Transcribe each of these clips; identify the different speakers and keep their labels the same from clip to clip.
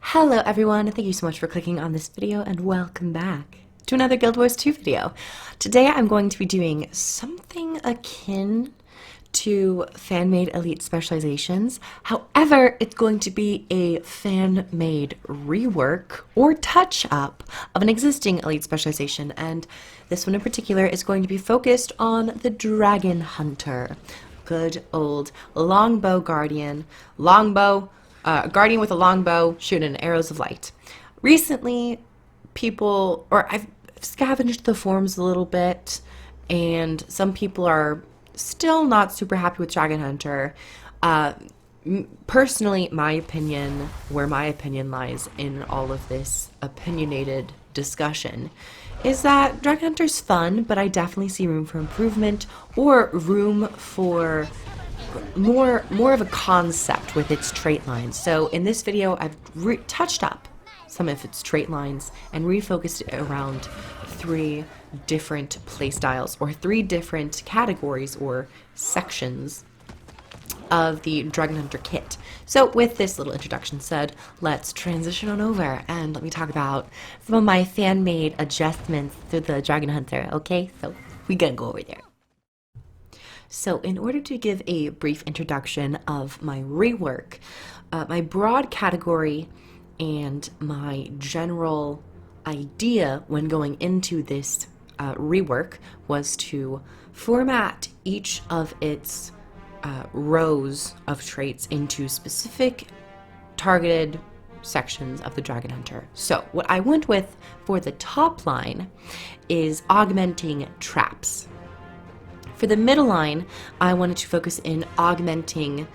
Speaker 1: Hello everyone, thank you so much for clicking on this video and welcome back to another Guild Wars 2 video. Today I'm going to be doing something akin to fan-made elite specializations. However, it's going to be a fan-made rework or touch-up of an existing elite specialization, and this one in particular is going to be focused on the Dragonhunter. Good old longbow guardian. Guardian with a longbow shooting arrows of light. Recently, I've scavenged the forums a little bit, and some people are still not super happy with Dragonhunter. Personally, where my opinion lies in all of this opinionated discussion, is that Dragonhunter's fun, but I definitely see room for improvement or room for more of a concept with its trait lines. So in this video, I've touched up some of its trait lines and refocused it around 3 different playstyles, or 3 different categories or sections of the Dragonhunter kit. So with this little introduction said, let's transition on over and let me talk about some of my fan-made adjustments to the Dragonhunter, okay? So we're gonna go over there. So in order to give a brief introduction of my rework, my broad category and my general idea when going into this rework was to format each of its rows of traits into specific targeted sections of the Dragonhunter. So what I went with for the top line is augmenting traps. For the middle line, I wanted to focus in augmenting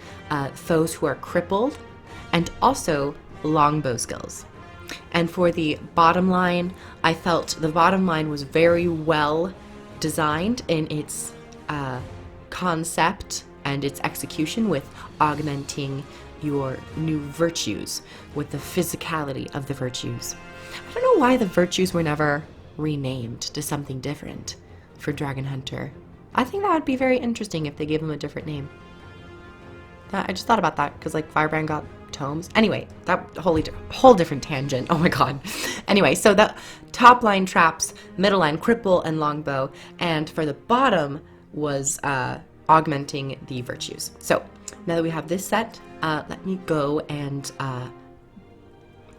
Speaker 1: foes who are crippled and also longbow skills. And for the bottom line, I felt the bottom line was very well designed in its concept and its execution, with augmenting your new virtues with the physicality of the virtues. I don't know why the virtues were never renamed to something different for Dragonhunter. I think that would be very interesting if they gave them a different name. I just thought about that because, like, Firebrand got tomes. Anyway, that whole different tangent. Oh my god. Anyway, so the top line traps, middle line cripple and longbow, and for the bottom was augmenting the virtues. So now that we have this set, let me go and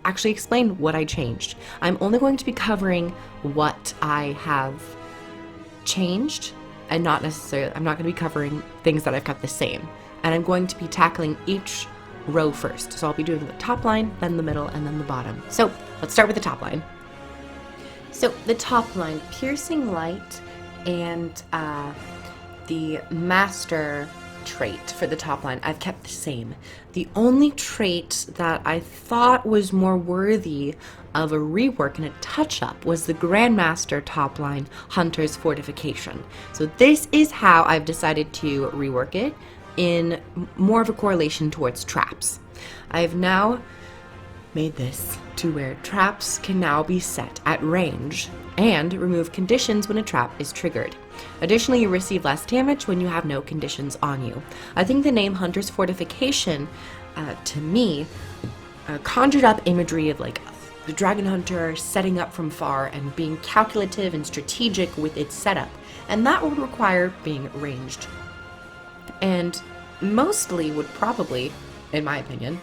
Speaker 1: actually explain what I changed. I'm only going to be covering what I have changed, and I'm not going to be covering things that I've kept the same. And I'm going to be tackling each row first. So I'll be doing the top line, then the middle, and then the bottom. So let's start with the top line. So the top line, piercing light and the master trait for the top line, I've kept the same. The only trait that I thought was more worthy of a rework and a touch-up was the Grandmaster top line, Hunter's Fortification. So this is how I've decided to rework it, in more of a correlation towards traps. I've now made this to where traps can now be set at range and remove conditions when a trap is triggered. Additionally, you receive less damage when you have no conditions on you. I think the name Hunter's Fortification, to me, conjured up imagery of like the Dragonhunter setting up from far and being calculative and strategic with its setup, and that would require being ranged. And mostly would probably, in my opinion,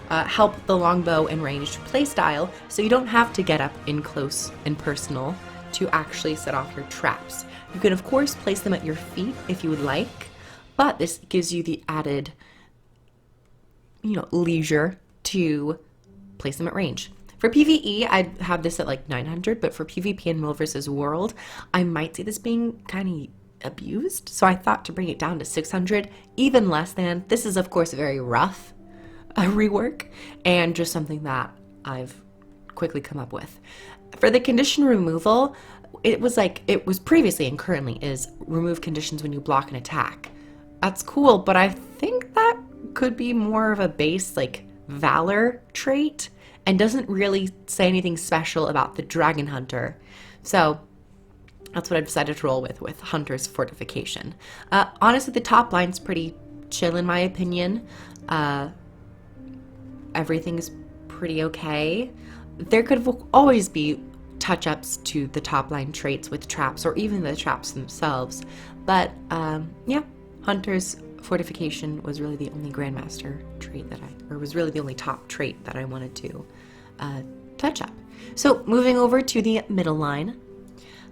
Speaker 1: help the longbow and ranged playstyle, so you don't have to get up in close and personal to actually set off your traps. You can of course place them at your feet if you would like, but this gives you the added, leisure to place them at range. For PvE, I'd have this at like 900, but for PvP and World vs. World, I might see this being kind of abused, so I thought to bring it down to 600, even less than. This is of course very rough rework, and just something that I've quickly come up with. For the condition removal, it was previously and currently is remove conditions when you block an attack. That's cool, but I think that could be more of a base like valor trait and doesn't really say anything special about the Dragonhunter. So that's what I've decided to roll with Hunter's Fortification. Honestly, the top line's pretty chill in my opinion. Everything's pretty okay. There could always be touch-ups to the top line traits with traps or even the traps themselves. But yeah, Hunter's Fortification was really the only Grandmaster trait that was really the only top trait that I wanted to touch up. So moving over to the middle line.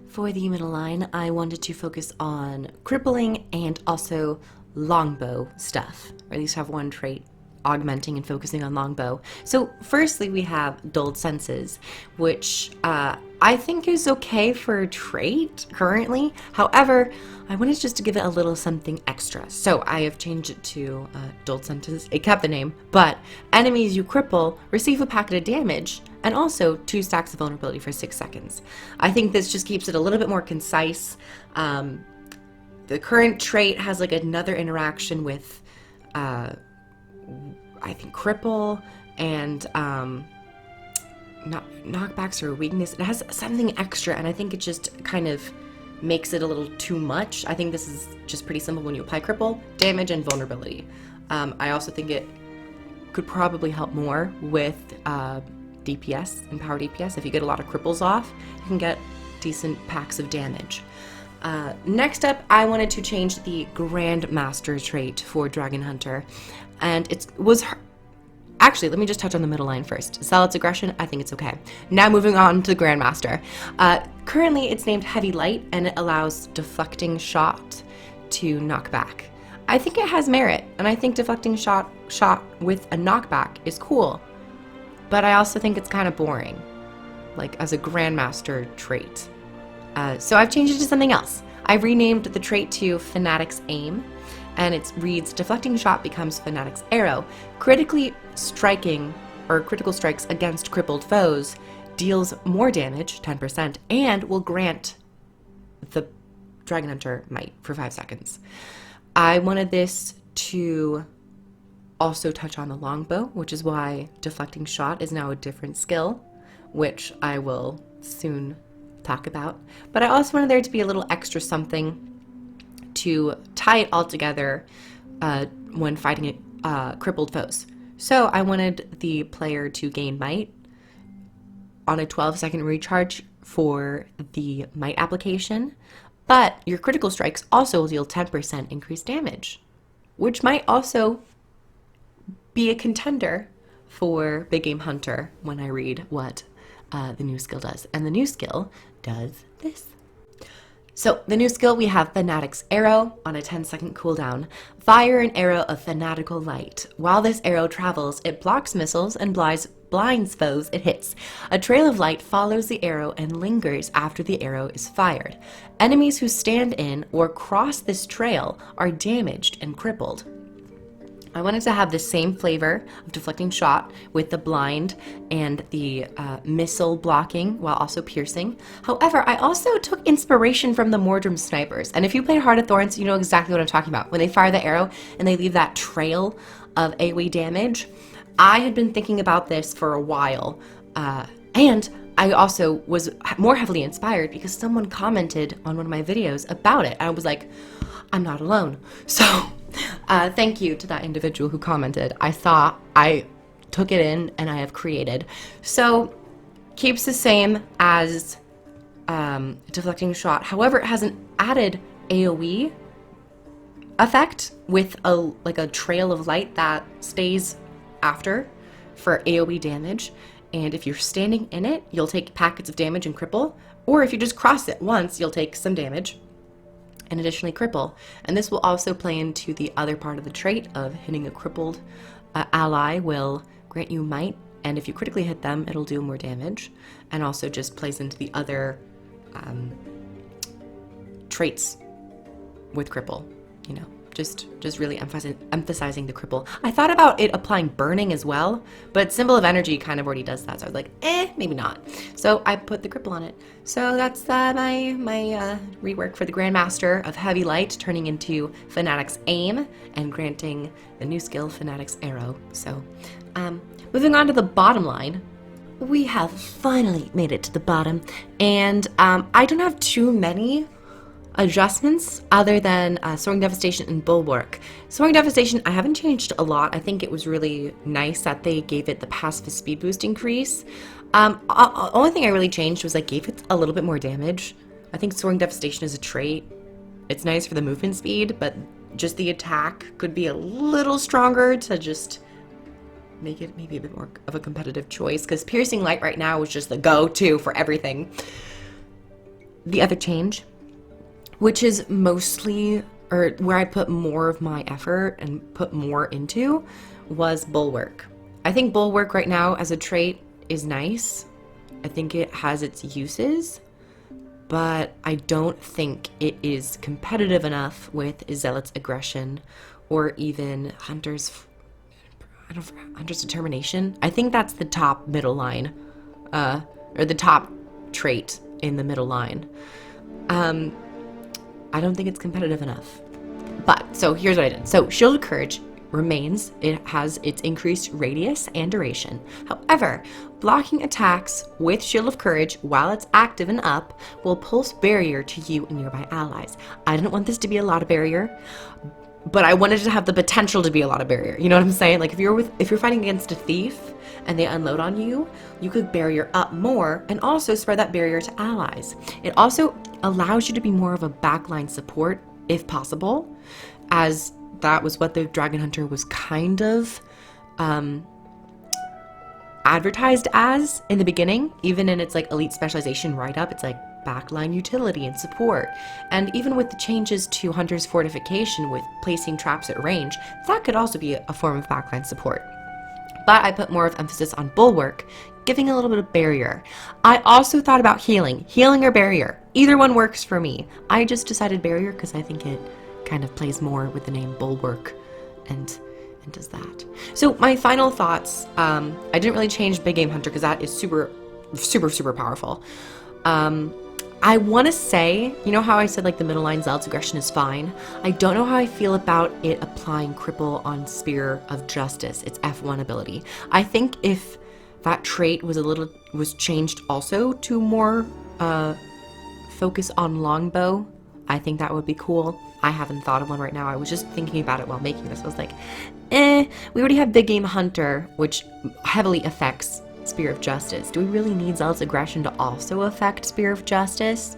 Speaker 1: For the middle line, I wanted to focus on crippling and also longbow stuff, or at least have one trait augmenting and focusing on longbow. So firstly, we have dulled senses, which I think is okay for a trait currently. However, I wanted just to give it a little something extra. So I have changed it to dulled senses. It kept the name, but enemies you cripple receive a packet of damage and also 2 stacks of vulnerability for 6 seconds. I think this just keeps it a little bit more concise. The current trait has like another interaction with I think cripple and knockbacks or weakness. It has something extra, and I think it just kind of makes it a little too much. I think this is just pretty simple when you apply cripple, damage, and vulnerability. I also think it could probably help more with DPS and power DPS. If you get a lot of cripples off, you can get decent packs of damage. Next up, I wanted to change the Grandmaster trait for Dragonhunter, and actually, let me just touch on the middle line first. Zealot's Aggression, I think it's okay. Now moving on to the Grandmaster. Currently, it's named Heavy Light, and it allows deflecting shot to knock back. I think it has merit, and I think deflecting shot with a knockback is cool, but I also think it's kind of boring, like as a Grandmaster trait. So I've changed it to something else. I've renamed the trait to Fanatic's Aim, and it reads, Deflecting Shot becomes Fanatic's Arrow. Critically striking, or critical strikes against crippled foes, deals more damage, 10%, and will grant the Dragonhunter might for 5 seconds. I wanted this to also touch on the longbow, which is why Deflecting Shot is now a different skill, which I will soon talk about. But I also wanted there to be a little extra something to tie it all together when fighting crippled foes. So I wanted the player to gain might on a 12-second recharge for the might application, but your critical strikes also will deal 10% increased damage, which might also be a contender for Big Game Hunter when I read what the new skill does. And the new skill does this. So the new skill, we have Fanatic's Arrow on a 10-second cooldown. Fire an arrow of fanatical light. While this arrow travels, it blocks missiles and blinds foes it hits. A trail of light follows the arrow and lingers after the arrow is fired. Enemies who stand in or cross this trail are damaged and crippled. I wanted to have the same flavor of Deflecting Shot with the blind and the missile blocking while also piercing. However, I also took inspiration from the Mordrum snipers. And if you played Heart of Thorns, you know exactly what I'm talking about. When they fire the arrow and they leave that trail of AoE damage. I had been thinking about this for a while. And I also was more heavily inspired because someone commented on one of my videos about it. I was like, I'm not alone. So thank you to that individual who commented. I took it in and I have created. So keeps the same as Deflecting Shot. However, it has an added AoE effect with a trail of light that stays after for AoE damage. And if you're standing in it, you'll take packets of damage and cripple. Or if you just cross it once, you'll take some damage and additionally cripple. And this will also play into the other part of the trait of hitting a crippled ally will grant you might, and if you critically hit them, it'll do more damage, and also just plays into the other traits with cripple, you know, just really emphasizing the cripple. I thought about it applying burning as well, but Symbol of Energy kind of already does that, so I was like, maybe not. So I put the cripple on it. So that's my rework for the Grandmaster of Heavy Light, turning into Fanatic's Aim and granting the new skill Fanatic's Arrow. So moving on to the bottom line, we have finally made it to the bottom, and I don't have too many adjustments other than Soaring Devastation and Bulwark. Soaring Devastation, I haven't changed a lot. I think it was really nice that they gave it the pacifist speed boost increase. Only thing I really changed was I gave it a little bit more damage. I think Soaring Devastation is a trait. It's nice for the movement speed, but just the attack could be a little stronger to just make it maybe a bit more of a competitive choice, because Piercing Light right now is just the go-to for everything. The other change, which is mostly, or where I put more of my effort and put more into, was Bulwark. I think Bulwark right now as a trait is nice. I think it has its uses, but I don't think it is competitive enough with Zealot's Aggression or even Hunter's Determination. I think that's the top middle line, or the top trait in the middle line. I don't think it's competitive enough. But, so here's what I did. So, Shield of Courage remains. It has its increased radius and duration. However, blocking attacks with Shield of Courage while it's active and up will pulse barrier to you and nearby allies. I didn't want this to be a lot of barrier, but I wanted it to have the potential to be a lot of barrier. You know what I'm saying? Like if you're fighting against a thief and they unload on you, you could barrier up more and also spread that barrier to allies. It also allows you to be more of a backline support if possible, as that was what the Dragonhunter was kind of advertised as in the beginning. Even in its like elite specialization write-up, it's like backline utility and support. And even with the changes to Hunter's Fortification with placing traps at range, that could also be a form of backline support. But I put more of emphasis on Bulwark, giving a little bit of barrier. I also thought about healing or barrier. Either one works for me. I just decided barrier because I think it kind of plays more with the name Bulwark and does that. So my final thoughts, I didn't really change Big Game Hunter because that is super, super, super powerful. I want to say, you know how I said like the middle line Zealot's Aggression is fine? I don't know how I feel about it applying Cripple on Spear of Justice, its F1 ability. I think if that trait was changed also to more focus on Longbow, I think that would be cool. I haven't thought of one right now. I was just thinking about it while making this. I was like, we already have Big Game Hunter, which heavily affects Spear of Justice. Do we really need Zealot's Aggression to also affect Spear of Justice?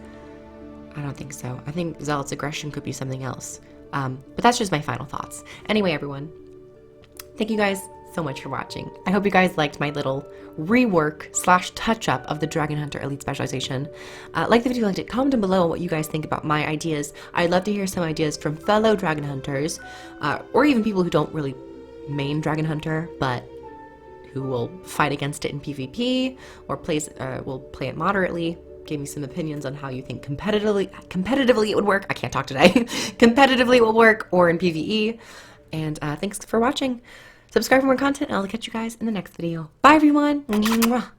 Speaker 1: I don't think so. I think Zealot's Aggression could be something else. But that's just my final thoughts. Anyway, everyone, thank you guys so much for watching. I hope you guys liked my little rework / touch-up of the Dragonhunter Elite Specialization. Like the video, liked it, comment down below what you guys think about my ideas. I'd love to hear some ideas from fellow Dragonhunters, or even people who don't really main Dragonhunter, but who will fight against it in PvP, or will play it moderately. Give me some opinions on how you think competitively it would work. I can't talk today. Competitively it will work, or in PvE. And thanks for watching. Subscribe for more content, and I'll catch you guys in the next video. Bye, everyone. Mwah.